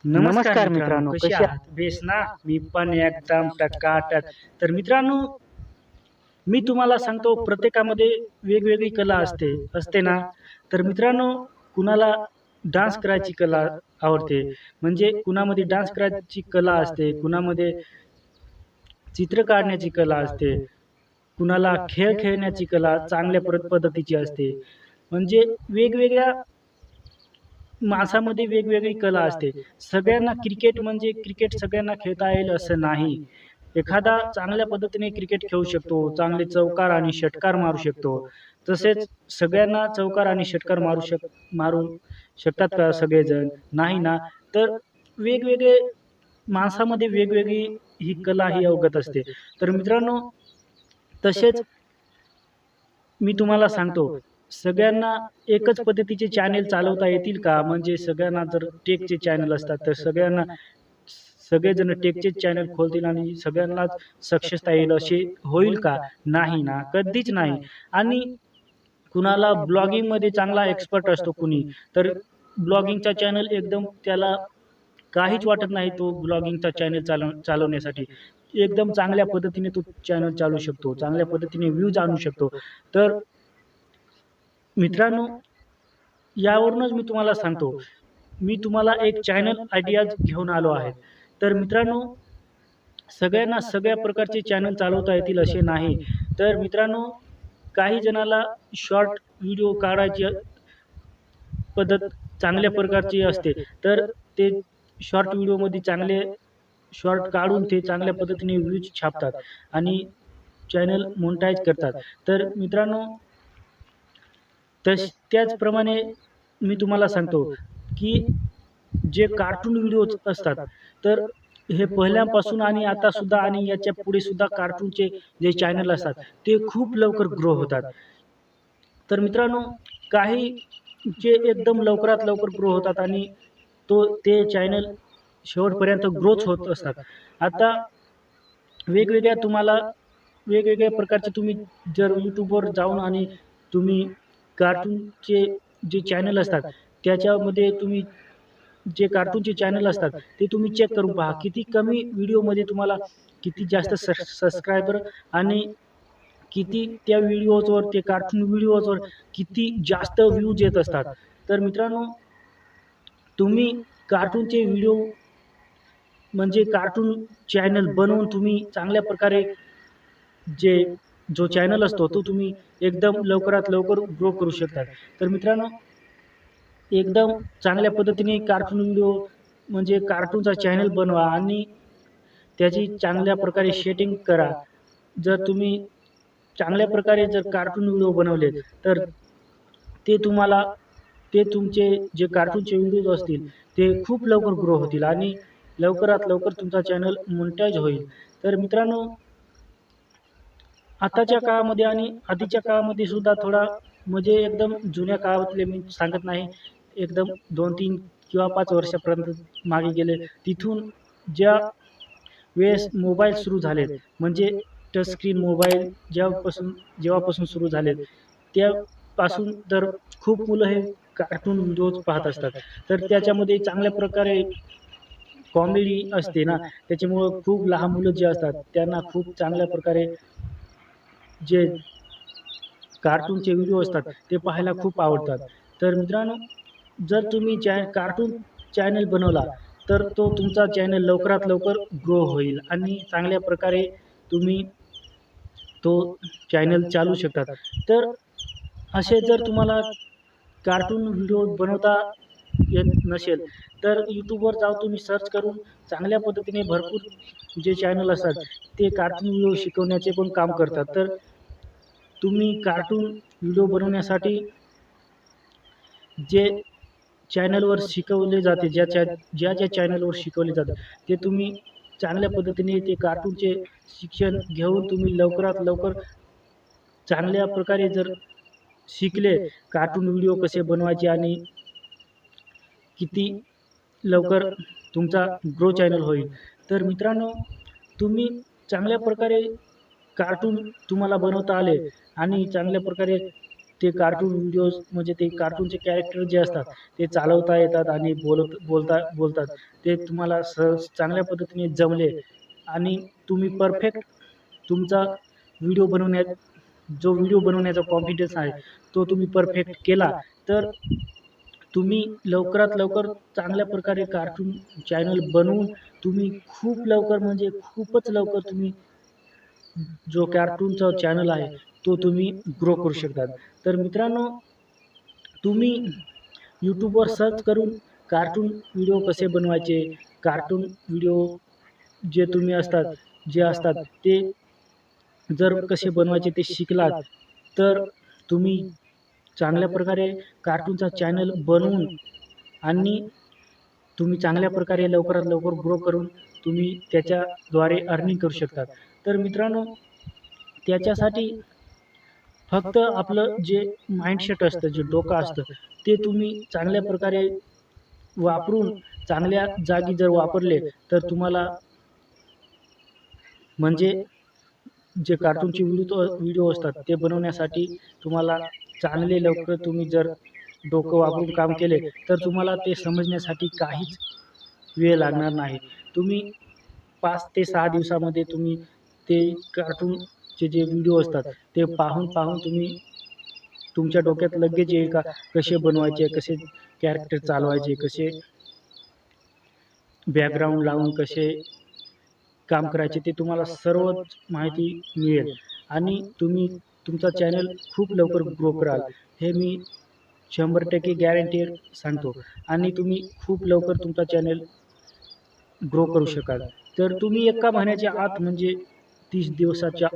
नमस्कार मित्रांनो, कसे कसे आहात? बेस ना? मी पण एकदम टकाटक. तर मित्रांनो, मी तुम्हाला सांगतो प्रत्येकामध्ये वेगवेगळी कला असते असते ना. तर मित्रांनो, कुणाला डान्स करायची कला आवडते, म्हणजे कुणामध्ये डान्स करायची कला असते, कुणामध्ये चित्र काढण्याची कला असते, कुणाला खेळ खेळण्याची कला चांगल्या पद्धतीची असते. म्हणजे वेगवेगळ्या माणसामध्ये वेगवेगळी कला असते. सगळ्यांना क्रिकेट म्हणजे क्रिकेट सगळ्यांना खेळता येईल असं नाही. एखादा चांगल्या पद्धतीने क्रिकेट खेळू शकतो, चांगले चौकार आणि षटकार मारू शकतो. तसेच सगळ्यांना चौकार आणि षटकार मारू शकतात का सगळेजण? नाही ना. तर वेगवेगळे माणसामध्ये वेगवेगळी ही कला ही अवगत असते. तर मित्रांनो, तसेच मी तुम्हाला सांगतो, सगळ्यांना एकच पद्धतीचे चॅनेल चालवता येतील का? म्हणजे सगळ्यांना जर टेकचे चॅनल असतात, तर सगळेजण टेकचेच चॅनल खोलतील आणि सगळ्यांनाच सक्सेसता येईल असे होईल का? नाही ना, कधीच नाही. आणि कुणाला ब्लॉगिंगमध्ये चांगला एक्सपर्ट असतो कुणी, तर ब्लॉगिंगचा चॅनल एकदम त्याला काहीच वाटत नाही तो ब्लॉगिंगचा चॅनल चालवण्यासाठी. एकदम चांगल्या पद्धतीने तो चॅनल चालवू शकतो. चांगल्या पद्धतीने व्ह्यूज आणू शकतो. तर मित्रांनो, यावरूनच मी तुम्हाला सांगतो, मी तुम्हाला एक चॅनल आयडियाज घेऊन आलो आहे. तर मित्रांनो, सगळ्यांना सगळ्या प्रकारचे चॅनल चालवता येतील असे नाही. तर मित्रांनो, काही जणाला शॉर्ट व्हिडिओ काढायची पद्धत चांगल्या प्रकारची असते. तर ते शॉर्ट व्हिडिओमध्ये चांगले शॉर्ट काढून ते चांगल्या पद्धतीने व्ह्यूज छापतात आणि चॅनल मोनेटाईज करतात. तर मित्रांनो, त्याचप्रमाणे मी तुम्हाला सांगतो, की जे कार्टून व्हिडिओज असतात, तर हे पहिल्यापासून आणि आतासुद्धा आणि याच्या पुढेसुद्धा कार्टूनचे जे चॅनल असतात, ते खूप लवकर ग्रो होतात. तर मित्रांनो, काही जे एकदम लवकरात लवकर ग्रो होतात आणि ते चॅनल शेवटपर्यंत ग्रोच होत असतात. आता वेगवेगळ्या तुम्हाला वेगवेगळ्या प्रकारचे तुम्ही जर YouTubeवर जाऊन आणि तुम्ही कार्टूनचे जे चॅनल असतात, त्याच्यामध्ये तुम्ही जे कार्टूनचे चॅनल असतात, ते तुम्ही चेक करून पहा. किती कमी व्हिडिओमध्ये तुम्हाला किती जास्त सबस्क्रायबर आणि किती त्या व्हिडिओजवर, ते कार्टून व्हिडिओजवर किती जास्त व्ह्यूज येत असतात. तर मित्रांनो, तुम्ही कार्टूनचे व्हिडिओ म्हणजे कार्टून चॅनल बनवून तुम्ही चांगल्या प्रकारे जे जो चॅनल असतो, तो तुम्ही एकदम लवकरात लवकर ग्रो करू शकता. तर मित्रांनो, एकदम चांगल्या पद्धतीने कार्टून व्हिडिओ म्हणजे कार्टूनचा चॅनल बनवा आणि त्याची चांगल्या प्रकारे सेटिंग करा. जर तुम्ही चांगल्या प्रकारे जर कार्टून व्हिडिओ बनवले, तर ते तुम्हाला ते तुमचे जे कार्टूनचे व्हिडिओज असतील, ते खूप लवकर ग्रो होतील आणि लवकरात लवकर तुमचा चॅनल मोनेटाईज होईल. तर मित्रांनो, आताच्या काळामध्ये आणि आधीच्या काळामध्ये सुद्धा थोडा म्हणजे एकदम जुन्या काळातले मी सांगत नाही, एकदम 2-3 किंवा 5 वर्षापर्यंत मागे गेले. तिथून ज्या वेळेस मोबाईल सुरू झालेत, म्हणजे टच स्क्रीन मोबाईल जेव्हापासून सुरू झालेत, त्यापासून तर खूप मुलं हे कार्टून व्हिडिओज पाहत असतात. तर त्याच्यामध्ये चांगल्या प्रकारे कॉमेडी असते ना, त्याच्यामुळं खूप लहान मुलं जे असतात, त्यांना खूप चांगल्या प्रकारे जे कार्टूनचे व्हिडिओ असतात, ते पाहायला खूप आवडतात. तर मित्रांनो, जर तुम्ही कार्टून चॅनल बनवला, तर तो तुमचा चॅनल लवकरात लवकर ग्रो होईल आणि चांगल्या प्रकारे तुम्ही तो चॅनल चालवू शकतात. तर असे जर तुम्हाला कार्टून व्हिडिओ बनवता येत नसेल, तर YouTubeवर जाऊन तुम्ही सर्च करून चांगल्या पद्धतीने भरपूर जे चॅनल असतात, ते कार्टून व्हिडिओ शिकवण्याचे पण काम करतात. तर तुम्ही कार्टून व्हिडिओ बनवण्यासाठी जे चॅनलवर शिकवले जाते, ज्या चॅनलवर शिकवले जातात, ते तुम्ही चांगल्या पद्धतीने ते कार्टूनचे शिक्षण घेऊन तुम्ही लवकरात लवकर चांगल्या प्रकारे जर शिकले, कार्टून व्हिडिओ कसे बनवायचे आणि किती लवकर तुमचा ग्रो चॅनल होईल. तर मित्रांनो, तुम्ही चांगल्या प्रकारे कार्टून तुम्हाला बनवता आले आणि चांगल्या प्रकारे ते कार्टून व्हिडिओज म्हणजे ते कार्टूनचे कॅरेक्टर जे असतात ते चालवता येतात आणि बोलतात ते तुम्हाला सहज चांगल्या पद्धतीने जमले आणि तुम्ही परफेक्ट तुमचा व्हिडिओ बनवण्यात जो व्हिडिओ बनवण्याचा कॉन्फिडन्स आहे तो तुम्ही परफेक्ट केला तर तुम्ही लवकरात लवकर चांगल्या प्रकारे कार्टून चॅनल बनवून तुम्ही खूप लवकर म्हणजे खूपच लवकर तुम्ही जो कार्टूनचा चॅनल आहे तो तुम्ही ग्रो करू शकतात. तर मित्रांनो, तुम्ही यूट्यूबवर सर्च करून कार्टून व्हिडिओ कसे बनवायचे, कार्टून व्हिडिओ जे असतात ते जर कसे बनवायचे ते शिकलात, तर तुम्ही चांगल्या प्रकारे कार्टूनचा चॅनल बनवून आणि तुम्ही चांगल्या प्रकारे लवकरात लवकर ग्रो करून तुम्ही त्याच्याद्वारे अर्निंग करू शकतात. तर मित्रांनो, त्याच्यासाठी फक्त आपलं जे माइंडसेट असतं, जे डोकं असतं, ते तुम्ही चांगल्या प्रकारे वापरून चांगल्या जागी जर वापरले, तर तुम्हाला म्हणजे जे कार्टूनचे व्हिडिओ असतात, ते बनवण्यासाठी तुम्हाला चांगले लवकर तुम्ही जर डोकं वापरून काम केले, तर तुम्हाला ते समजण्यासाठी काहीच वेळ लागणार नाही. तुम्ही 5 ते 6 दिवसामध्ये तुम्ही ते कार्टूनचे जे व्हिडिओ असतात, ते पाहून तुम्ही तुमच्या डोक्यात लगेच येईल का कसे बनवायचे, कसे कॅरेक्टर चालवायचे, कसे बॅकग्राऊंड लावून कसे काम करायचे ते तुम्हाला सर्वच माहिती मिळेल आणि तुम्ही तुमचा चॅनल खूप लवकर ग्रो कराल. हे मी 100% गॅरंटेड सांगतो आणि तुम्ही खूप लवकर तुमचा चॅनल ग्रो करू शकाल. तर तुम्ही एका महिन्याच्या आत म्हणजे 30 दिवसाच्या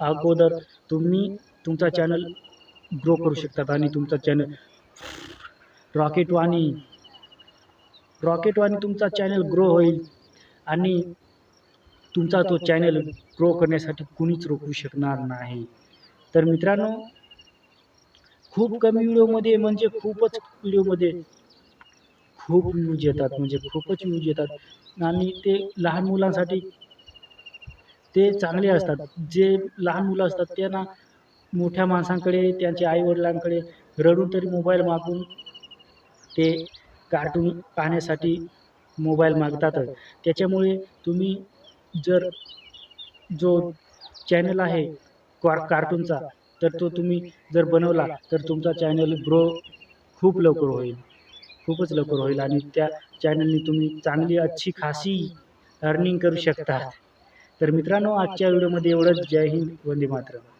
अगोदर तुम्ही तुमचा चॅनल ग्रो करू शकतात आणि तुमचा चॅनल रॉकेटवाणी रॉकेटवाणी तुमचा चॅनल ग्रो होईल आणि तुमचा तो चॅनल ग्रो करण्यासाठी कुणीच रोखू शकणार नाही. तर मित्रांनो, खूप कमी व्हिडिओमध्ये म्हणजे खूपच व्हिडिओमध्ये खूप व्ह्यूज येतात, म्हणजे खूपच व्ह्यूज येतात आणि ते लहान मुलांसाठी ते चांगले असतात. जे लहान मुलं असतात त्यांना मोठ्या माणसांकडे, त्यांच्या आई-वडिलांकडे रडून तरी मोबाईल मागून ते कार्टून पाहण्यासाठी मोबाईल मागतातच. त्याच्यामुळे तुम्ही जर जो चॅनल आहे कार्टूनचा, तर तो तुम्ही जर बनवला, तर तुमचा चॅनल ग्रो खूप लवकर होईल. खूपच लवकर होईल आणि त्या चॅनलनी तुम्ही चांगली अच्छी खासी अर्निंग करू शकता. तर मित्रांनो, आजच्या व्हिडिओमध्ये एवढंच. जय हिंद, वंदे मातरम.